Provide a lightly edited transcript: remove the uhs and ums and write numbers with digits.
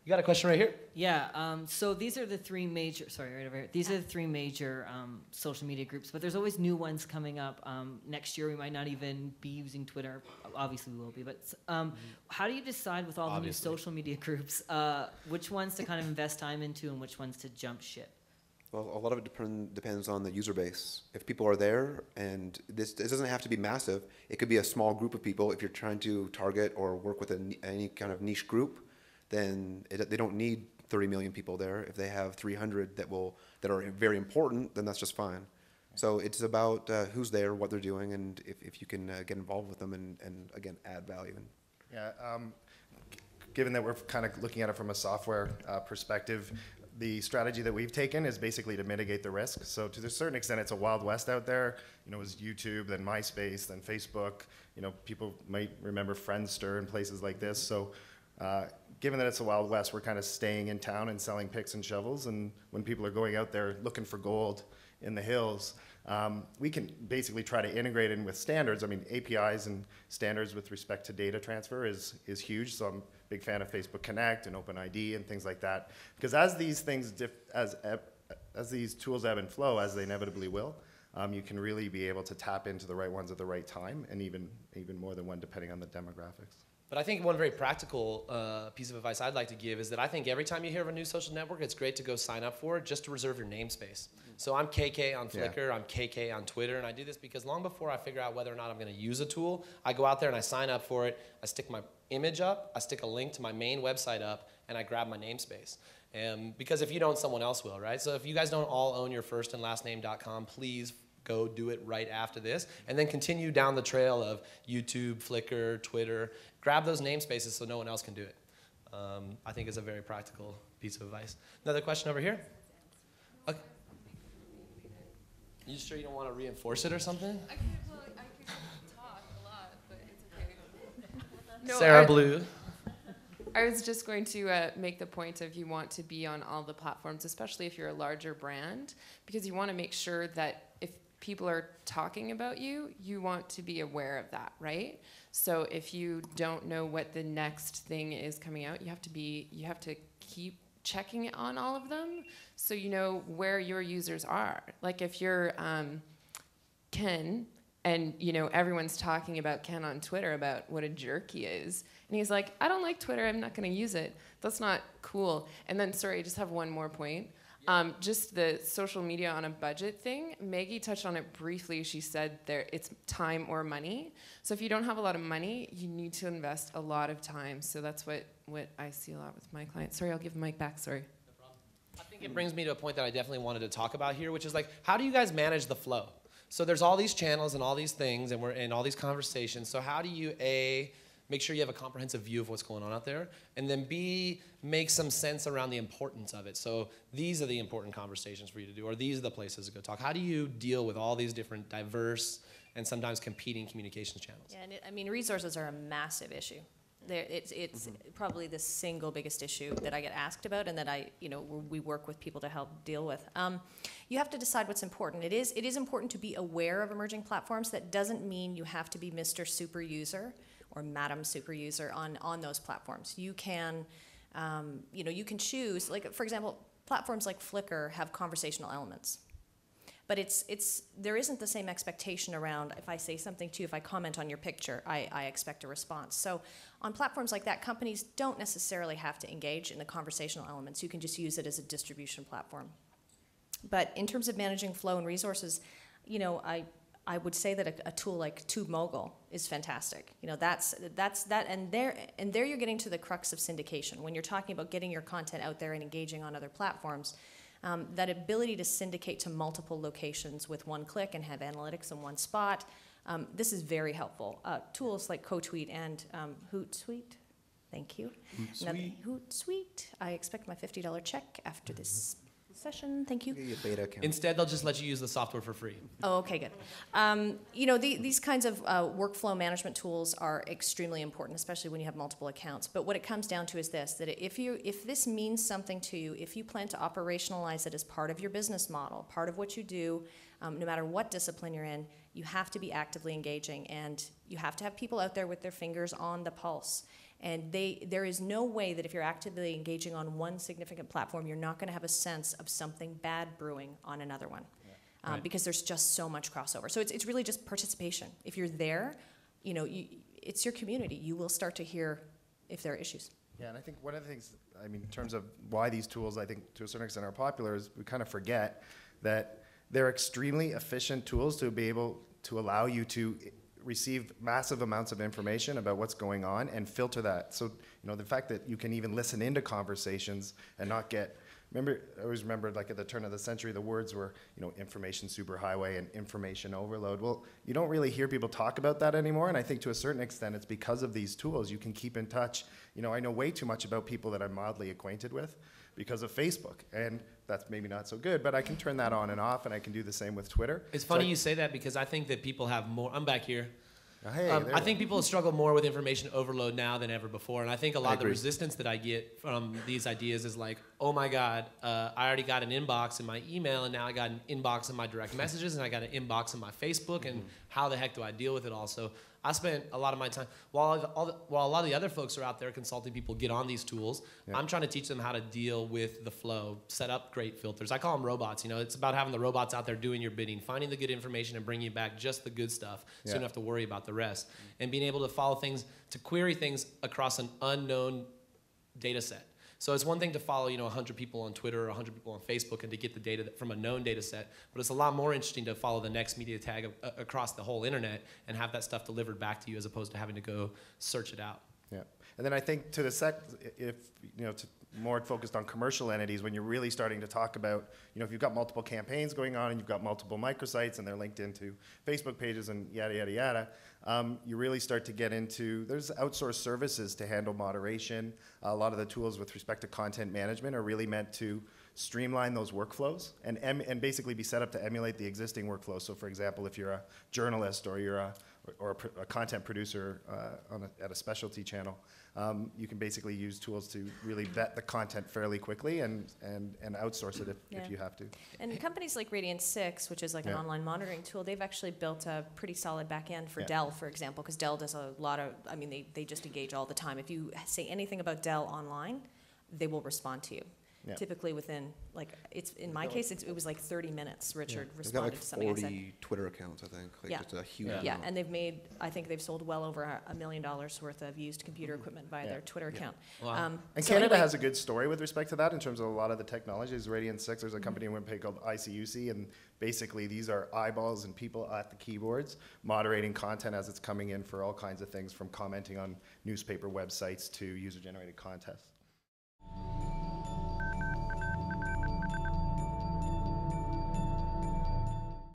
You got a question right here? Yeah, so these are the three major, sorry, right over here. These are the three major social media groups, but there's always new ones coming up. Next year we might not even be using Twitter. Obviously we will be, but how do you decide with all the new social media groups, which ones to kind of invest time into and which ones to jump ship? Well, a lot of it depends on the user base. If people are there, and this doesn't have to be massive, it could be a small group of people. If you're trying to target or work with any kind of niche group, then they don't need 30 million people there. If they have 300 that are very important, then that's just fine. So it's about who's there, what they're doing, and if you can get involved with them and again, add value. Yeah, given that we're kind of looking at it from a software perspective, the strategy that we've taken is basically to mitigate the risk. So to a certain extent, it's a wild west out there. You know, it was YouTube, then MySpace, then Facebook. You know, people might remember Friendster and places like this. So given that it's a wild west, we're kind of staying in town and selling picks and shovels. And when people are going out there looking for gold in the hills, we can basically try to integrate in with standards. I mean, APIs and standards with respect to data transfer is huge. So I'm a big fan of Facebook Connect and OpenID and things like that. Because as these things, as these tools ebb and flow, as they inevitably will, you can really be able to tap into the right ones at the right time, and even more than one depending on the demographics. But I think one very practical piece of advice I'd like to give is that I think every time you hear of a new social network, it's great to go sign up for it just to reserve your namespace. So I'm KK on Flickr, I'm KK on Twitter, and I do this because long before I figure out whether or not I'm going to use a tool, I go out there and I sign up for it, I stick my image up, I stick a link to my main website up, and I grab my namespace. Because if you don't, someone else will, right? So if you guys don't all own your firstandlastname.com, please go do it right after this, and then continue down the trail of YouTube, Flickr, Twitter. Grab those namespaces so no one else can do it. I think it's a very practical piece of advice. Another question over here? Okay. You sure you don't want to reinforce it or something? I could talk a lot, but it's okay. No, Sarah Blue. I was just going to make the point of you want to be on all the platforms, especially if you're a larger brand, because you want to make sure that if people are talking about you, you want to be aware of that, right? So if you don't know what the next thing is coming out, you have to keep checking on all of them so you know where your users are. Like if you're Ken, and you know everyone's talking about Ken on Twitter about what a jerk he is, and he's like, I don't like Twitter, I'm not going to use it. That's not cool. And then, sorry, I just have one more point. Just the social media on a budget thing, Maggie touched on it briefly. She said it's time or money. So if you don't have a lot of money, you need to invest a lot of time. So that's what I see a lot with my clients. Sorry, I'll give the mic back, sorry. No problem. I think it brings me to a point that I definitely wanted to talk about here, which is like, how do you guys manage the flow? So there's all these channels and all these things, and we're in all these conversations. So how do you, A, make sure you have a comprehensive view of what's going on out there, and then B, make some sense around the importance of it. So these are the important conversations for you to do, or these are the places to go talk. How do you deal with all these different diverse and sometimes competing communications channels? Yeah, and I mean, resources are a massive issue. It's probably the single biggest issue that I get asked about, and that we work with people to help deal with. You have to decide what's important. It is important to be aware of emerging platforms. That doesn't mean you have to be Mr. Super User or Madam Super User on those platforms. You can, you can choose. Like for example, platforms like Flickr have conversational elements. But there isn't the same expectation around if I say something to you, if I comment on your picture, I expect a response. So on platforms like that, companies don't necessarily have to engage in the conversational elements. You can just use it as a distribution platform. But in terms of managing flow and resources, I would say that a tool like TubeMogul is fantastic. That's that, and there you're getting to the crux of syndication. When you're talking about getting your content out there and engaging on other platforms, that ability to syndicate to multiple locations with one click and have analytics in one spot, this is very helpful. Tools like CoTweet and Hootsuite, thank you. Hootsuite. I expect my $50 check after this session, thank you. Beta account. Instead, they'll just let you use the software for free. Oh, okay, good. These kinds of workflow management tools are extremely important, especially when you have multiple accounts. But what it comes down to is this, that if this means something to you, if you plan to operationalize it as part of your business model, part of what you do, no matter what discipline you're in, you have to be actively engaging, and you have to have people out there with their fingers on the pulse. And there is no way that if you're actively engaging on one significant platform, you're not going to have a sense of something bad brewing on another one. Right. Because there's just so much crossover. So it's really just participation. If you're there, it's your community. You will start to hear if there are issues. Yeah, and I think one of the things, I mean, in terms of why these tools, I think to a certain extent are popular, is we kind of forget that they're extremely efficient tools to be able to allow you to receive massive amounts of information about what's going on and filter that. So, the fact that you can even listen into conversations and not get, I always remember like at the turn of the century, the words were, information superhighway and information overload. Well, you don't really hear people talk about that anymore. And I think to a certain extent, it's because of these tools. You can keep in touch. I know way too much about people that I'm mildly acquainted with because of Facebook. And that's maybe not so good, but I can turn that on and off, and I can do the same with Twitter. It's funny you say that, because I think that people have more. I'm back here. Hey, I think people struggle more with information overload now than ever before. And I think a lot of the agree. resistance that I get from these ideas is like, oh my God, I already got an inbox in my email, and now I got an inbox in my direct messages, and I got an inbox in my Facebook, and how the heck do I deal with it all? So I spent a lot of my time, while a lot of the other folks are out there consulting people get on these tools, I'm trying to teach them how to deal with the flow, set up great filters. I call them robots. It's about having the robots out there doing your bidding, finding the good information and bringing you back just the good stuff, so you don't have to worry about the rest. And being able to follow things, to query things across an unknown data set. So it's one thing to follow, 100 people on Twitter or 100 people on Facebook and to get the data from a known data set, but it's a lot more interesting to follow the next media tag across the whole internet and have that stuff delivered back to you, as opposed to having to go search it out. Yeah, and then I think to the if to more focused on commercial entities, when you're really starting to talk about, if you've got multiple campaigns going on and you've got multiple microsites and they're linked into Facebook pages and yada yada yada, you really start to get into, there's outsourced services to handle moderation. A lot of the tools with respect to content management are really meant to streamline those workflows and basically be set up to emulate the existing workflows. So, for example, if you're a journalist or you're a content producer at a specialty channel, you can basically use tools to really vet the content fairly quickly and outsource it if you have to. And companies like Radian6, which is like an online monitoring tool, they've actually built a pretty solid back end for Dell, for example, because Dell does a lot of, they just engage all the time. If you say anything about Dell online, they will respond to you. Yeah. Typically within, in my case, it was like 30 minutes, Richard responded to something I said. 40 Twitter accounts, I think. Just a huge amount. Yeah, and I think they've sold well over $1 million worth of used computer equipment via their Twitter account. Wow. And so Canada has a good story with respect to that in terms of a lot of the technologies. Radian6, there's a company in Winnipeg called ICUC, and basically these are eyeballs and people at the keyboards moderating content as it's coming in for all kinds of things, from commenting on newspaper websites to user-generated contests.